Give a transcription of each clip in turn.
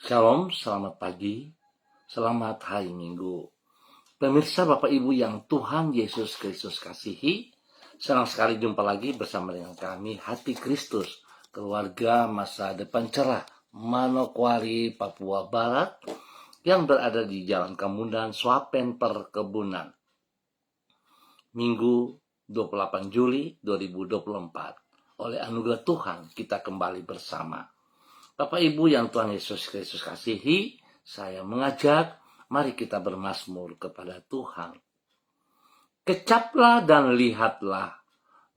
Shalom, selamat pagi, selamat hari Minggu. Pemirsa Bapak Ibu yang Tuhan Yesus Kristus kasihi, senang sekali jumpa lagi bersama dengan kami Hati Kristus, keluarga masa depan cerah, Manokwari, Papua Barat, yang berada di Jalan Kemudan, Swapen Perkebunan. Minggu 28 Juli 2024. Oleh anugerah Tuhan kita kembali bersama. Bapak Ibu yang Tuhan Yesus Kristus kasihi, saya mengajak, mari kita bermazmur kepada Tuhan. Kecaplah dan lihatlah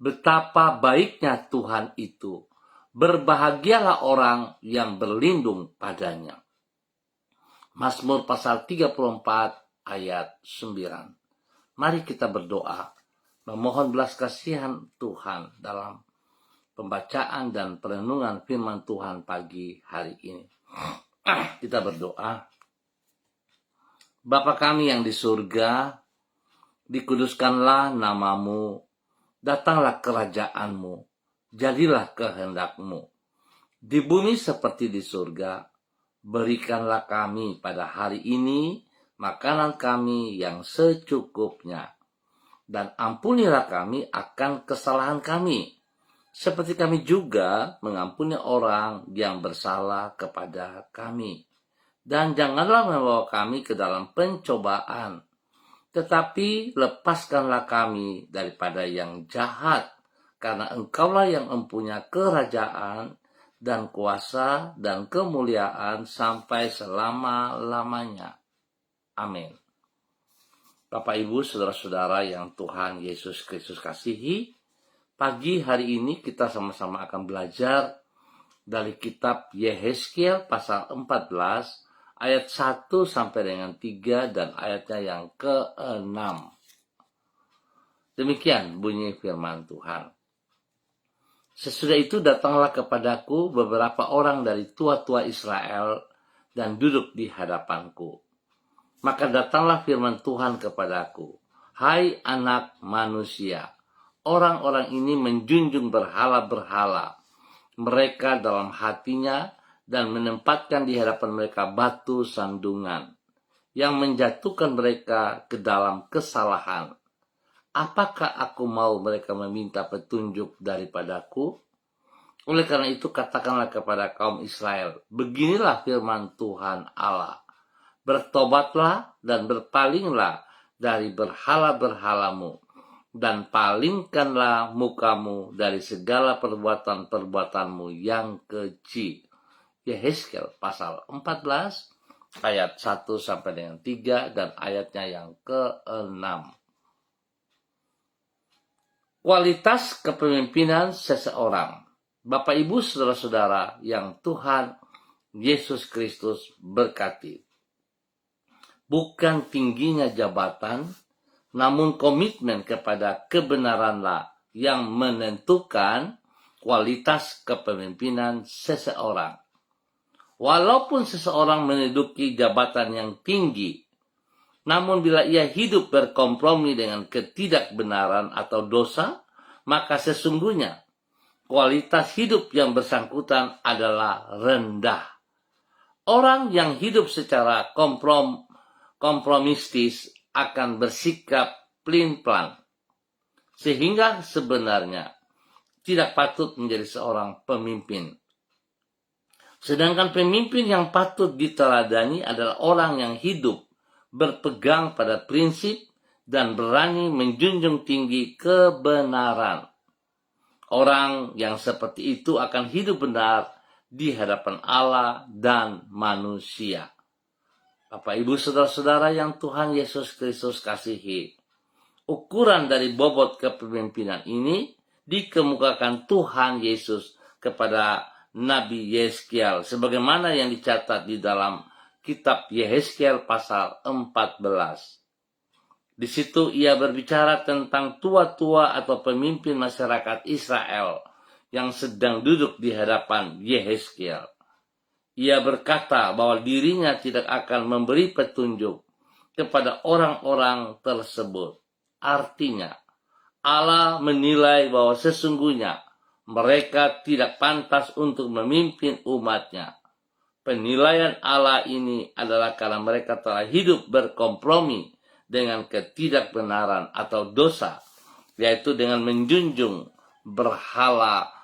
betapa baiknya Tuhan itu. Berbahagialah orang yang berlindung padanya. Mazmur pasal 34 ayat 9. Mari kita berdoa, memohon belas kasihan Tuhan dalam pembacaan dan perenungan firman Tuhan pagi hari ini. Kita berdoa. Bapa kami yang di surga, dikuduskanlah namamu, datanglah kerajaanmu, jadilah kehendakmu. Di bumi seperti di surga, berikanlah kami pada hari ini makanan kami yang secukupnya. Dan ampunilah kami akan kesalahan kami, seperti kami juga mengampuni orang yang bersalah kepada kami. Dan janganlah membawa kami ke dalam pencobaan, tetapi lepaskanlah kami daripada yang jahat, karena Engkaulah yang mempunyai kerajaan dan kuasa dan kemuliaan sampai selama-lamanya. Amin. Bapak Ibu, saudara-saudara yang Tuhan Yesus Kristus kasihi, pagi hari ini kita sama-sama akan belajar dari kitab Yehezkiel pasal 14 ayat 1 sampai dengan 3 dan ayatnya yang ke-6. Demikian bunyi firman Tuhan. Sesudah itu datanglah kepadaku beberapa orang dari tua-tua Israel dan duduk di hadapanku. Maka datanglah firman Tuhan kepadaku, hai anak manusia, orang-orang ini menjunjung berhala-berhala mereka dalam hatinya dan menempatkan di hadapan mereka batu sandungan yang menjatuhkan mereka ke dalam kesalahan. Apakah aku mau mereka meminta petunjuk daripadaku? Oleh karena itu katakanlah kepada kaum Israel, beginilah firman Tuhan Allah. Bertobatlah dan berpalinglah dari berhala-berhalamu, dan palingkanlah mukamu dari segala perbuatan-perbuatanmu yang keji. Yehezkiel pasal 14 ayat 1 sampai dengan 3 dan ayatnya yang ke-6. Kualitas kepemimpinan seseorang. Bapak Ibu saudara-saudara yang Tuhan Yesus Kristus berkati. Bukan tingginya jabatan, namun komitmen kepada kebenaranlah yang menentukan kualitas kepemimpinan seseorang. Walaupun seseorang menduduki jabatan yang tinggi, namun bila ia hidup berkompromi dengan ketidakbenaran atau dosa, maka sesungguhnya kualitas hidup yang bersangkutan adalah rendah. Orang yang hidup secara kompromistis akan bersikap pelin-pelan, sehingga sebenarnya tidak patut menjadi seorang pemimpin. Sedangkan pemimpin yang patut diteladani adalah orang yang hidup berpegang pada prinsip dan berani menjunjung tinggi kebenaran. Orang yang seperti itu akan hidup benar di hadapan Allah dan manusia. Bapak Ibu saudara-saudara yang Tuhan Yesus Kristus kasihi, ukuran dari bobot kepemimpinan ini dikemukakan Tuhan Yesus kepada Nabi Yehezkiel sebagaimana yang dicatat di dalam kitab Yehezkiel pasal 14. Di situ ia berbicara tentang tua-tua atau pemimpin masyarakat Israel yang sedang duduk di hadapan Yehezkiel. Ia berkata bahwa dirinya tidak akan memberi petunjuk kepada orang-orang tersebut. Artinya, Allah menilai bahwa sesungguhnya mereka tidak pantas untuk memimpin umatnya. Penilaian Allah ini adalah karena mereka telah hidup berkompromi dengan ketidakbenaran atau dosa, yaitu dengan menjunjung berhala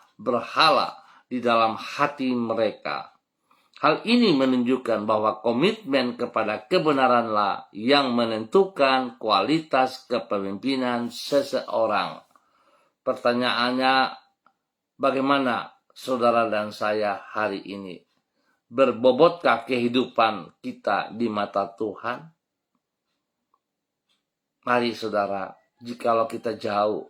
di dalam hati mereka. Hal ini menunjukkan bahwa komitmen kepada kebenaranlah yang menentukan kualitas kepemimpinan seseorang. Pertanyaannya, bagaimana saudara dan saya hari ini? Berbobotkah kehidupan kita di mata Tuhan? Mari saudara, jikalau kita jauh,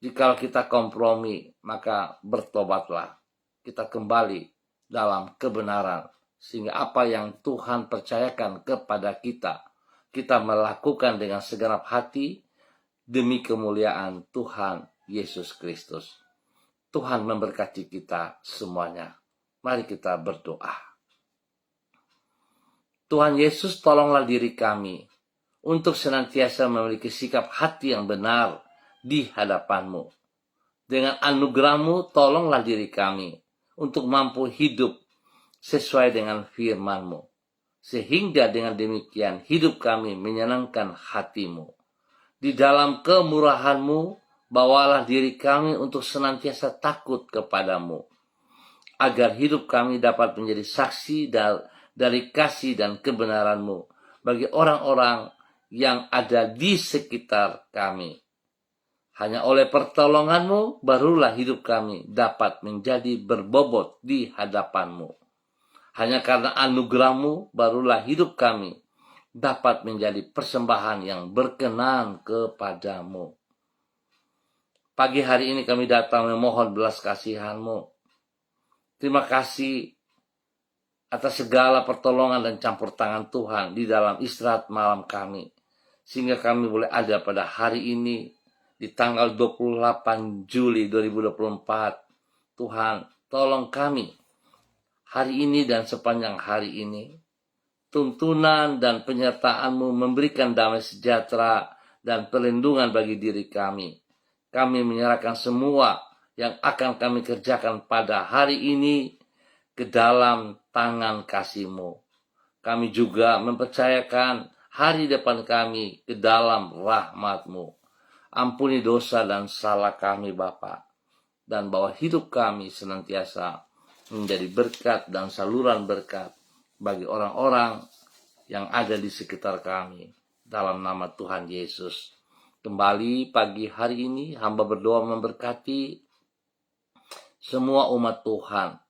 jikalau kita kompromi, maka bertobatlah. Kita kembali dalam kebenaran, sehingga apa yang Tuhan percayakan kepada kita, kita melakukan dengan segenap hati demi kemuliaan Tuhan Yesus Kristus. Tuhan memberkati kita semuanya. Mari kita berdoa. Tuhan Yesus, tolonglah diri kami untuk senantiasa memiliki sikap hati yang benar di hadapan-Mu. Dengan anugerah-Mu, tolonglah diri kami untuk mampu hidup sesuai dengan firman-Mu. Sehingga dengan demikian hidup kami menyenangkan hati-Mu. Di dalam kemurahan-Mu, bawalah diri kami untuk senantiasa takut kepadamu, agar hidup kami dapat menjadi saksi dari kasih dan kebenaran-Mu bagi orang-orang yang ada di sekitar kami. Hanya oleh pertolongan-Mu barulah hidup kami dapat menjadi berbobot di hadapan-Mu. Hanya karena anugerah-Mu barulah hidup kami dapat menjadi persembahan yang berkenan kepadamu. Pagi hari ini kami datang memohon belas kasihan-Mu. Terima kasih atas segala pertolongan dan campur tangan Tuhan di dalam istirahat malam kami, sehingga kami boleh ada pada hari ini di tanggal 28 Juli 2024. Tuhan, tolong kami hari ini dan sepanjang hari ini. Tuntunan dan penyertaan-Mu memberikan damai sejahtera dan perlindungan bagi diri kami. Kami menyerahkan semua yang akan kami kerjakan pada hari ini ke dalam tangan kasih-Mu. Kami juga mempercayakan hari depan kami ke dalam rahmat-Mu. Ampuni dosa dan salah kami, Bapa, dan bawa hidup kami senantiasa menjadi berkat dan saluran berkat bagi orang-orang yang ada di sekitar kami. Dalam nama Tuhan Yesus. Kembali pagi hari ini hamba berdoa memberkati semua umat Tuhan,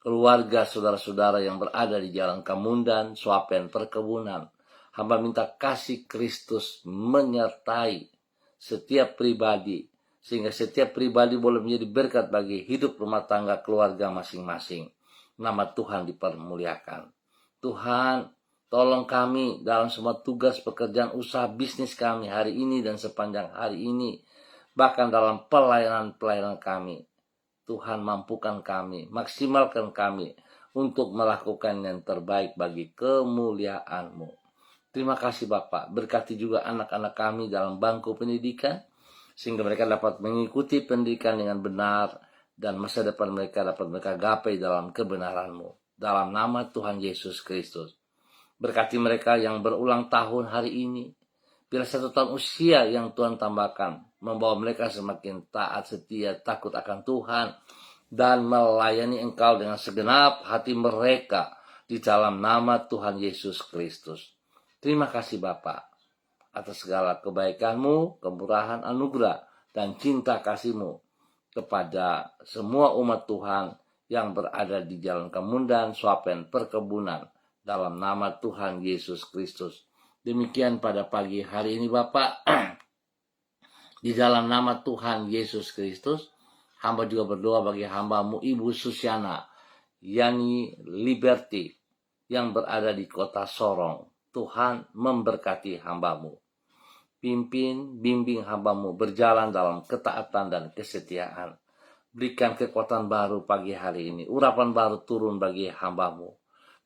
keluarga saudara-saudara yang berada di Jalan Kamundan, Swapen, Perkebunan. Hamba minta kasih Kristus menyertai setiap pribadi, sehingga setiap pribadi boleh menjadi berkat bagi hidup rumah tangga keluarga masing-masing. Nama Tuhan dipermuliakan. Tuhan, tolong kami dalam semua tugas pekerjaan usaha bisnis kami hari ini dan sepanjang hari ini, bahkan dalam pelayanan-pelayanan kami. Tuhan, mampukan kami, maksimalkan kami untuk melakukan yang terbaik bagi kemuliaan-Mu. Terima kasih Bapak, berkati juga anak-anak kami dalam bangku pendidikan, sehingga mereka dapat mengikuti pendidikan dengan benar, dan masa depan mereka dapat mereka gapai dalam kebenaran-Mu. Dalam nama Tuhan Yesus Kristus. Berkati mereka yang berulang tahun hari ini. Bila 1 tahun usia yang Tuhan tambahkan, membawa mereka semakin taat, setia, takut akan Tuhan, dan melayani Engkau dengan segenap hati mereka di dalam nama Tuhan Yesus Kristus. Terima kasih Bapa atas segala kebaikan-Mu, kemurahan, anugerah, dan cinta kasih-Mu kepada semua umat Tuhan yang berada di Jalan Kamundan, Swapen, Perkebunan, dalam nama Tuhan Yesus Kristus. Demikian pada pagi hari ini Bapak, di dalam nama Tuhan Yesus Kristus, hamba juga berdoa bagi hamba-Mu Ibu Susiana Yani Liberty yang berada di kota Sorong. Tuhan memberkati hamba-Mu. Pimpin, bimbing hamba-Mu berjalan dalam ketaatan dan kesetiaan. Berikan kekuatan baru pagi hari ini. Urapan baru turun bagi hamba-Mu.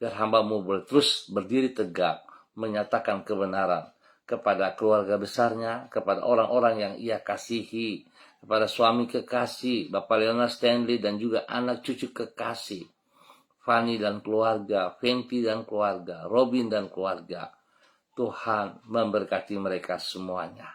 Biar hamba-Mu boleh terus berdiri tegak, menyatakan kebenaran kepada keluarga besarnya, kepada orang-orang yang ia kasihi, kepada suami kekasih, Bapak Leonard Stanley, dan juga anak cucu kekasih. Fanny dan keluarga, Fenty dan keluarga, Robin dan keluarga. Tuhan memberkati mereka semuanya.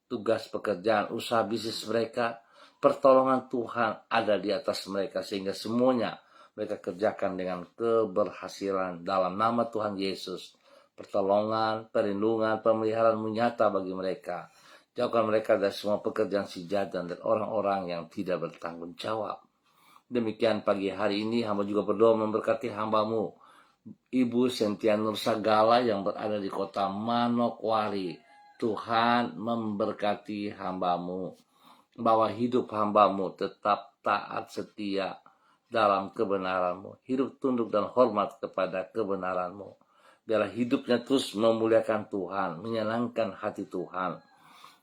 Tugas pekerjaan, usaha bisnis mereka, pertolongan Tuhan ada di atas mereka sehingga semuanya mereka kerjakan dengan keberhasilan dalam nama Tuhan Yesus. Pertolongan, perlindungan, pemeliharaan nyata bagi mereka. Jauhkan mereka dari semua pekerjaan si jahat dan dari orang-orang yang tidak bertanggung jawab. Demikian pagi hari ini hamba juga berdoa memberkati hambamu Ibu Sentia Nur Sagala yang berada di kota Manokwari. Tuhan memberkati hambamu, bahwa hidup hambamu tetap taat setia dalam kebenaranmu, hidup tunduk dan hormat kepada kebenaranmu. Biarlah hidupnya terus memuliakan Tuhan, menyenangkan hati Tuhan.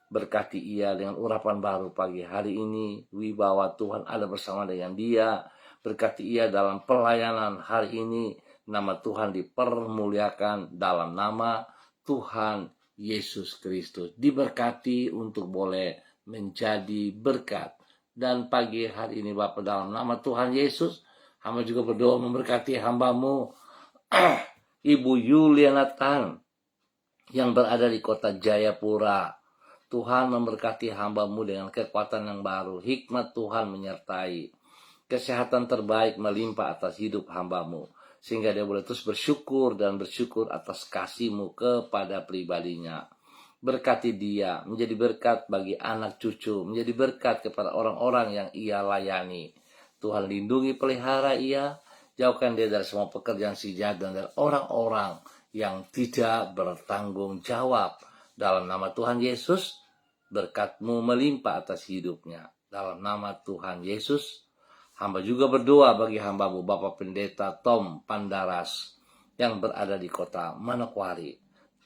Berkati ia dengan urapan baru pagi hari ini. Wibawa Tuhan ada bersama dengan dia. Berkati ia dalam pelayanan hari ini. Nama Tuhan dipermuliakan dalam nama Tuhan Yesus Kristus. Diberkati untuk boleh menjadi berkat. Dan pagi hari ini Bapak, dalam nama Tuhan Yesus, hamba juga berdoa memberkati hambamu Ibu Yuliana Tan yang berada di kota Jayapura. Tuhan memberkati hambamu dengan kekuatan yang baru. Hikmat Tuhan menyertai. Kesehatan terbaik melimpah atas hidup hambamu. Sehingga dia boleh terus bersyukur dan bersyukur atas kasih-Mu kepada pribadinya. Berkati dia, menjadi berkat bagi anak cucu. Menjadi berkat kepada orang-orang yang ia layani. Tuhan lindungi pelihara ia. Jauhkan dia dari semua pekerjaan si jahat dan dari orang-orang yang tidak bertanggung jawab. Dalam nama Tuhan Yesus, berkat-Mu melimpah atas hidupnya. Dalam nama Tuhan Yesus, hamba juga berdoa bagi hambamu Bapak Pendeta Tom Pandaras yang berada di kota Manokwari.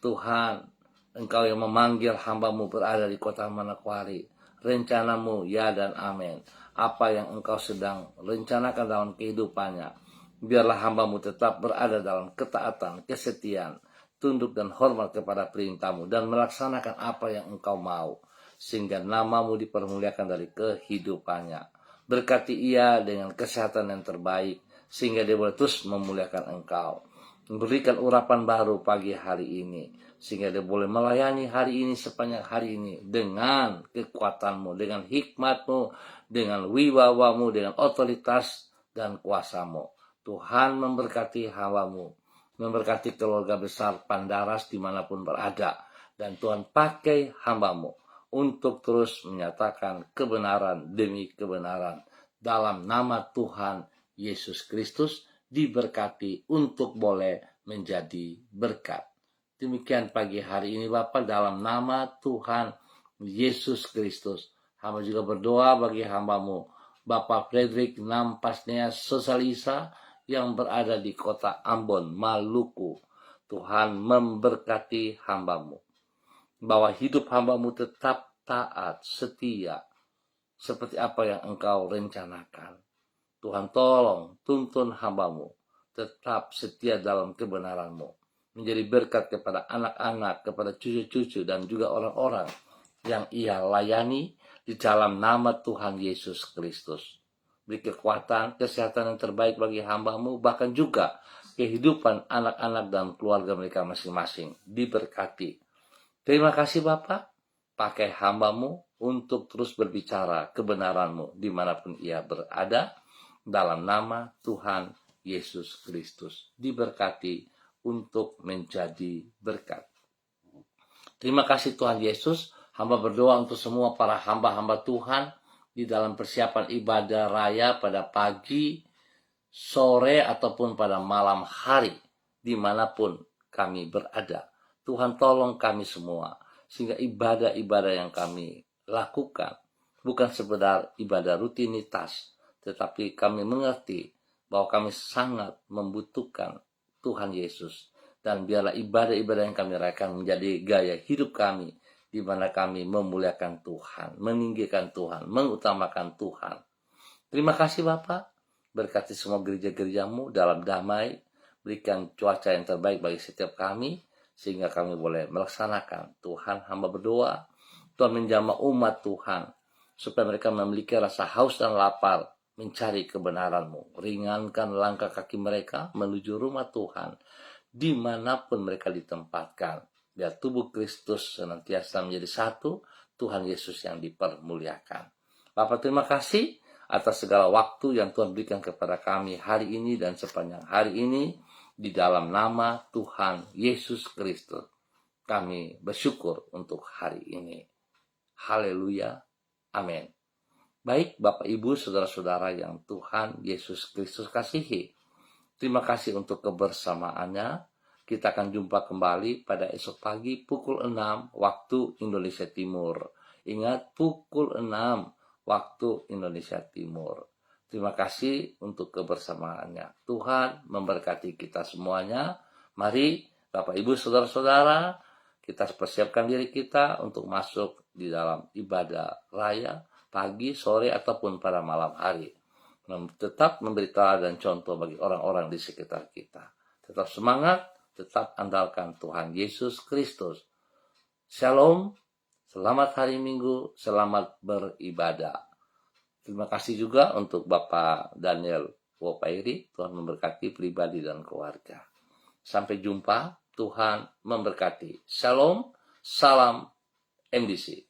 Tuhan, Engkau yang memanggil hambamu berada di kota Manokwari. Rencana-Mu ya dan amin. Apa yang Engkau sedang rencanakan dalam kehidupannya, biarlah hambamu tetap berada dalam ketaatan, kesetiaan, tunduk dan hormat kepada perintah-Mu dan melaksanakan apa yang Engkau mau, sehingga nama-Mu dipermuliakan dari kehidupannya. Berkati ia dengan kesehatan yang terbaik, sehingga dia boleh terus memuliakan Engkau. Berikan urapan baru pagi hari ini, sehingga dia boleh melayani hari ini sepanjang hari ini dengan kekuatan-Mu, dengan hikmat-Mu, dengan wibawa-Mu, dengan otoritas dan kuasa-Mu. Tuhan memberkati hamba-Mu, memberkati keluarga besar Pandaras dimanapun berada. Dan Tuhan pakai hamba-Mu untuk terus menyatakan kebenaran demi kebenaran. Dalam nama Tuhan Yesus Kristus, diberkati untuk boleh menjadi berkat. Demikian pagi hari ini Bapak, dalam nama Tuhan Yesus Kristus. Hamba juga berdoa bagi hamba-Mu Bapak Frederick Nampasnea Sosalisa yang berada di kota Ambon, Maluku. Tuhan memberkati hamba-Mu, bahwa hidup hamba-Mu tetap taat, setia, seperti apa yang Engkau rencanakan. Tuhan tolong tuntun hamba-Mu tetap setia dalam kebenaran-Mu, menjadi berkat kepada anak-anak, kepada cucu-cucu, dan juga orang-orang yang ia layani di dalam nama Tuhan Yesus Kristus. Beri kekuatan, kesehatan yang terbaik bagi hamba-Mu, bahkan juga kehidupan anak-anak dan keluarga mereka masing-masing diberkati. Terima kasih Bapak, pakai hamba-Mu untuk terus berbicara kebenaran-Mu dimanapun ia berada, dalam nama Tuhan Yesus Kristus. Diberkati untuk menjadi berkat. Terima kasih Tuhan Yesus. Hamba berdoa untuk semua para hamba-hamba Tuhan di dalam persiapan ibadah raya pada pagi, sore, ataupun pada malam hari, dimanapun kami berada. Tuhan tolong kami semua, sehingga ibadah-ibadah yang kami lakukan bukan sekedar ibadah rutinitas, tetapi kami mengerti bahwa kami sangat membutuhkan Tuhan Yesus. Dan biarlah ibadah-ibadah yang kami rayakan menjadi gaya hidup kami, di mana kami memuliakan Tuhan, meninggikan Tuhan, mengutamakan Tuhan. Terima kasih Bapak, berkati semua gereja-gereja-Mu dalam damai, berikan cuaca yang terbaik bagi setiap kami, sehingga kami boleh melaksanakan. Tuhan, hamba berdoa, Tuhan menjamah umat Tuhan, supaya mereka memiliki rasa haus dan lapar mencari kebenaran-Mu. Ringankan langkah kaki mereka menuju rumah Tuhan, dimanapun mereka ditempatkan. Biar tubuh Kristus senantiasa menjadi satu, Tuhan Yesus yang dipermuliakan. Bapak, terima kasih atas segala waktu yang Tuhan berikan kepada kami hari ini dan sepanjang hari ini. Di dalam nama Tuhan Yesus Kristus, kami bersyukur untuk hari ini. Haleluya. Amin. Baik Bapak Ibu Saudara-saudara yang Tuhan Yesus Kristus kasihi, terima kasih untuk kebersamaannya. Kita akan jumpa kembali pada esok pagi pukul 6 waktu Indonesia Timur. Ingat, pukul 6 waktu Indonesia Timur. Terima kasih untuk kebersamaannya. Tuhan memberkati kita semuanya. Mari Bapak Ibu Saudara-saudara, kita persiapkan diri kita untuk masuk di dalam ibadah raya pagi, sore, ataupun pada malam hari. Tetap memberi teladan dan contoh bagi orang-orang di sekitar kita. Tetap semangat, tetap andalkan Tuhan Yesus Kristus. Shalom, selamat hari Minggu, selamat beribadah. Terima kasih juga untuk Bapak Daniel Wopairi. Tuhan memberkati pribadi dan keluarga. Sampai jumpa, Tuhan memberkati. Shalom, salam MDC.